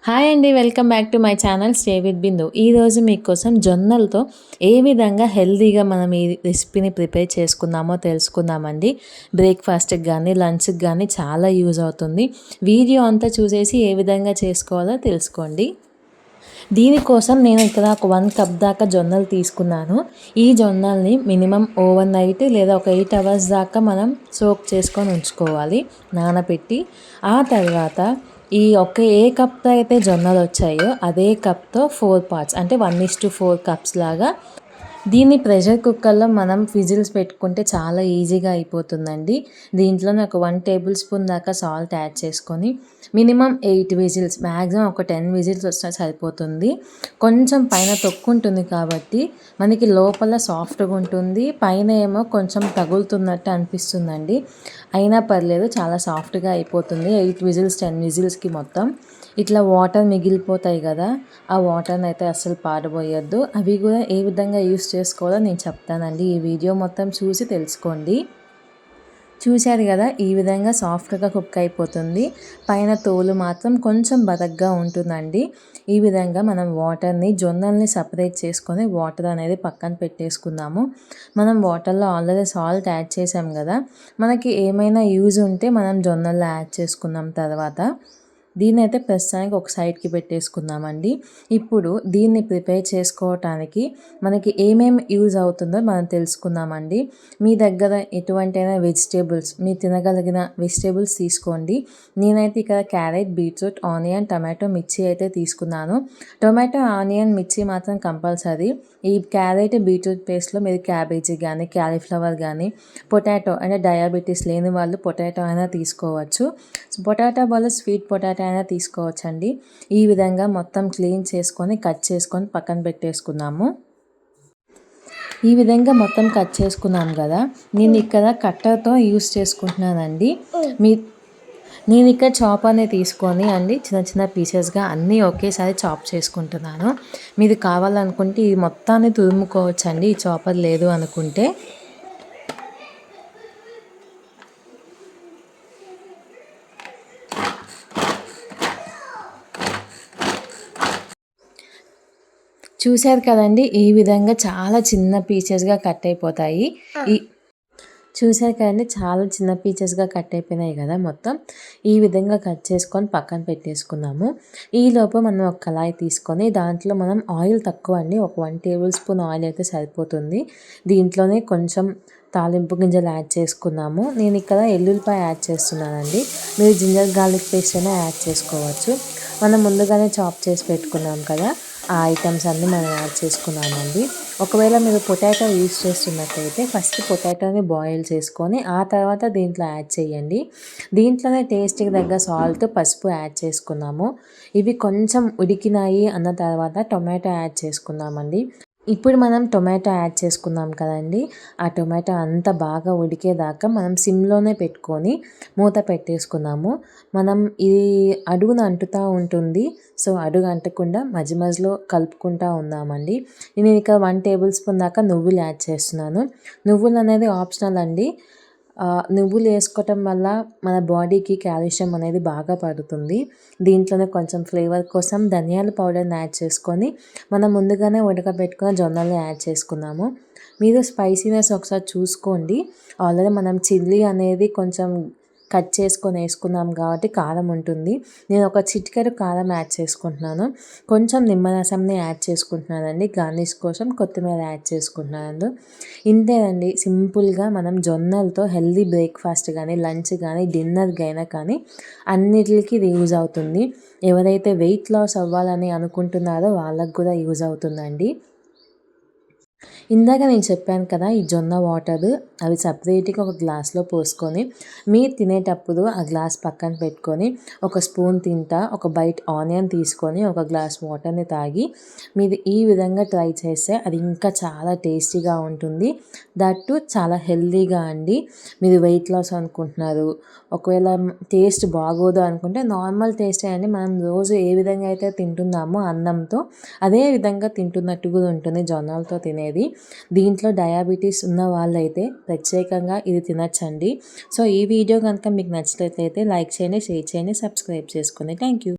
Hi అండి, welcome back to my channel stay with Bindu. ఈరోజు మీకోసం జొన్నలతో ఏ విధంగా హెల్తీగా మనం ఈ రెసిపీని ప్రిపేర్ చేసుకుందామో తెలుసుకుందామండి. బ్రేక్ఫాస్ట్కి కానీ లంచ్కి కానీ చాలా యూజ్ అవుతుంది. వీడియో అంతా చూసేసి ఏ విధంగా చేసుకోవాలో తెలుసుకోండి. దీనికోసం నేను ఇక్కడ ఒక 1 కప్ దాకా జొన్నలు తీసుకున్నాను. ఈ జొన్నల్ని మినిమం ఓవర్ నైట్ లేదా ఒక 8 అవర్స్ దాకా మనం సోక్ చేసుకొని ఉంచుకోవాలి, నానబెట్టి. ఆ తర్వాత ఏ కప్తో అయితే జొన్నలు వచ్చాయో అదే కప్తో 4 పార్ట్స్ అంటే 1:4 కప్స్ లాగా దీన్ని ప్రెషర్ కుక్కర్లో మనం విజిల్స్ పెట్టుకుంటే చాలా ఈజీగా అయిపోతుందండి. దీంట్లోనే ఒక 1 టేబుల్ స్పూన్ దాకా సాల్ట్ యాడ్ చేసుకొని మినిమం 8 విజిల్స్, మ్యాక్సిమం ఒక 10 విజిల్స్ వస్తే సరిపోతుంది. కొంచెం పైన తొక్కుంటుంది కాబట్టి మనకి లోపల సాఫ్ట్గా ఉంటుంది, పైన ఏమో కొంచెం తగులుతున్నట్టు అనిపిస్తుందండి. అయినా పర్లేదు, చాలా సాఫ్ట్గా అయిపోతుంది 8 విజిల్స్ 10 విజిల్స్కి. మొత్తం ఇట్లా వాటర్ మిగిలిపోతాయి కదా, ఆ వాటర్ని అయితే అస్సలు పారబోయొద్దు. అవి కూడా ఏ విధంగా యూస్ చేసుకోవాలో నేను చెప్తానండి. ఈ వీడియో మొత్తం చూసి తెలుసుకోండి. చూశారు కదా, ఈ విధంగా సాఫ్ట్గా కుక్ అయిపోతుంది. పైన తోలు మాత్రం కొంచెం బరగ్గా ఉంటుందండి. ఈ విధంగా మనం జొన్నల్ని సపరేట్ చేసుకొని వాటర్ అనేది పక్కన పెట్టేసుకుందాము. మనం వాటర్లో ఆల్రెడీ సాల్ట్ యాడ్ చేసాం కదా, మనకి ఏమైనా యూజ్ ఉంటే మనం జొన్నల్లో యాడ్ చేసుకున్నాం తర్వాత. దీన్ని అయితే ప్రస్తుతానికి ఒక సైడ్కి పెట్టేసుకుందామండి. ఇప్పుడు దీన్ని ప్రిపేర్ చేసుకోవటానికి మనకి ఏమేమి యూజ్ అవుతుందో మనం తెలుసుకుందామండి. మీ దగ్గర ఎటువంటైనా వెజిటేబుల్స్, మీరు తినగలిగిన వెజిటేబుల్స్ తీసుకోండి. నేనైతే ఇక్కడ క్యారెట్, బీట్రూట్, ఆనియన్, టమాటో, మిర్చి అయితే తీసుకున్నాను. టొమాటో, ఆనియన్, మిర్చి మాత్రం కంపల్సరీ. ఈ క్యారెట్, బీట్రూట్ పేస్ట్లో మీరు క్యాబేజీ కానీ, క్యాలీఫ్లవర్ కానీ, పొటాటో అంటే డయాబెటీస్ లేని వాళ్ళు పొటాటో అయినా తీసుకోవచ్చు. పొటాటో బదులు స్వీట్ పొటాటో అయినా తీసుకోవచ్చండి. ఈ విధంగా మొత్తం క్లీన్ చేసుకొని కట్ చేసుకొని పక్కన పెట్టేసుకుందాము. ఈ విధంగా మొత్తం కట్ చేసుకున్నాం కదా, నేను ఇక్కడ కట్టర్తో యూస్ చేసుకుంటున్నానండి. నేను ఇక్కడ చాపర్ని తీసుకొని చిన్న చిన్న పీసెస్గా అన్నీ ఒకేసారి చాప్ చేసుకుంటున్నాను. మీరు కావాలనుకుంటే ఈ మొత్తాన్ని తురుముకోవచ్చండి, ఈ చాపర్ లేదు అనుకుంటే. చూశారు కదండి, ఈ విధంగా చాలా చిన్న పీసెస్గా కట్ అయిపోతాయి. చూశారు కదండి, చాలా చిన్న పీసెస్గా కట్ అయిపోయినాయి కదా మొత్తం. ఈ విధంగా కట్ చేసుకొని పక్కన పెట్టేసుకున్నాము. ఈలోపు మనం ఒక కళాయి తీసుకొని దాంట్లో మనం ఆయిల్ తక్కువ అండి, ఒక 1 టేబుల్ స్పూన్ ఆయిల్ అయితే సరిపోతుంది. దీంట్లోనే కొంచెం తాలింపు గింజలు యాడ్ చేసుకున్నాము. నేను ఇక్కడ ఎల్లుల్లిపాయ యాడ్ చేస్తున్నానండి. మీరు జింజర్ గార్లిక్ పేస్ట్ అయినా యాడ్ చేసుకోవచ్చు. మనం ముందుగానే చాప్ చేసి పెట్టుకున్నాం కదా, ఆ ఐటమ్స్ అన్నీ మనం యాడ్ చేసుకున్నామండి. ఒకవేళ మీరు పొటాటో యూస్ చేస్తున్నట్టయితే ఫస్ట్ పొటాటోని బాయిల్ చేసుకొని ఆ తర్వాత దీంట్లో యాడ్ చేయండి. దీంట్లోనే టేస్ట్కి తగ్గ సాల్ట్, పసుపు యాడ్ చేసుకున్నాము. ఇవి కొంచెం ఉడికినాయి అన్న తర్వాత టొమాటో యాడ్ చేసుకున్నామండి. ఇప్పుడు మనం టొమాటో యాడ్ చేసుకున్నాం కదండి, ఆ టొమాటో అంతా బాగా ఉడికేదాకా మనం సిమ్లోనే పెట్టుకొని మూత పెట్టేసుకున్నాము. మనం ఇది అడుగున అంటుతూ ఉంటుంది, సో అడుగు అంటకుండా మధ్య మధ్యలో కలుపుకుంటూ ఉందామండి. నేను ఇక 1 టేబుల్ స్పూన్ దాకా నువ్వులు యాడ్ చేస్తున్నాను. నువ్వులు అనేది ఆప్షనల్ అండి. నువ్వులు వేసుకోవటం వల్ల మన బాడీకి కాల్షియం అనేది బాగా పడుతుంది. దీంట్లోనే కొంచెం ఫ్లేవర్ కోసం ధనియాల పౌడర్ని యాడ్ చేసుకొని మనం ముందుగానే ఉడకబెట్టుకున్న జొన్నలు యాడ్ చేసుకున్నాము. మీరు స్పైసీనెస్ ఒకసారి చూసుకోండి. ఆల్రెడీ మనం చిల్లీ అనేది కొంచెం కట్ చేసుకొని వేసుకున్నాం కాబట్టి కారం ఉంటుంది. నేను ఒక చిటికెడు కారం యాడ్ చేసుకుంటున్నాను. కొంచెం నిమ్మరసంని యాడ్ చేసుకుంటున్నానండి, గార్నిష్ కోసం కొత్తిమీర యాడ్ చేసుకుంటున్నాను. ఇంతేనండి, సింపుల్గా మనం జొన్నలతో హెల్దీ బ్రేక్ఫాస్ట్ కానీ, లంచ్ కానీ, డిన్నర్కి అయినా కానీ అన్నిటికీ ఇది యూజ్ అవుతుంది. ఎవరైతే వెయిట్ లాస్ అవ్వాలని అనుకుంటున్నారో వాళ్ళకు కూడా యూజ్ అవుతుందండి. ఇందాక నేను చెప్పాను కదా, ఈ జొన్న వాటర్ అవి సపరేట్గా ఒక గ్లాస్లో పోసుకొని మీరు తినేటప్పుడు ఆ గ్లాస్ పక్కన పెట్టుకొని ఒక స్పూన్ తింటా ఒక బైట్ ఆనియన్ తీసుకొని ఒక గ్లాస్ వాటర్ని తాగి మీరు ఈ విధంగా ట్రై చేస్తే అది ఇంకా చాలా టేస్టీగా ఉంటుంది. దట్టు చాలా హెల్తీగా అండి. మీరు వెయిట్ లాస్ అనుకుంటున్నారు, ఒకవేళ టేస్ట్ బాగోదు అనుకుంటే నార్మల్ టేస్ట్ అండి. మనం రోజు ఏ విధంగా అయితే తింటున్నామో అన్నంతో అదే విధంగా తింటున్నట్టు కూడా ఉంటుంది జొన్నలతో తినేది. దీంట్లో డయాబెటీస్ ఉన్న వాళ్ళైతే ప్రత్యేకంగా ఇది తినచ్చండి. సో ఈ వీడియో కనుక మీకు నచ్చినట్లయితే లైక్ చేయండి, షేర్ చేయండి, సబ్స్క్రైబ్ చేసుకోండి. Thank you.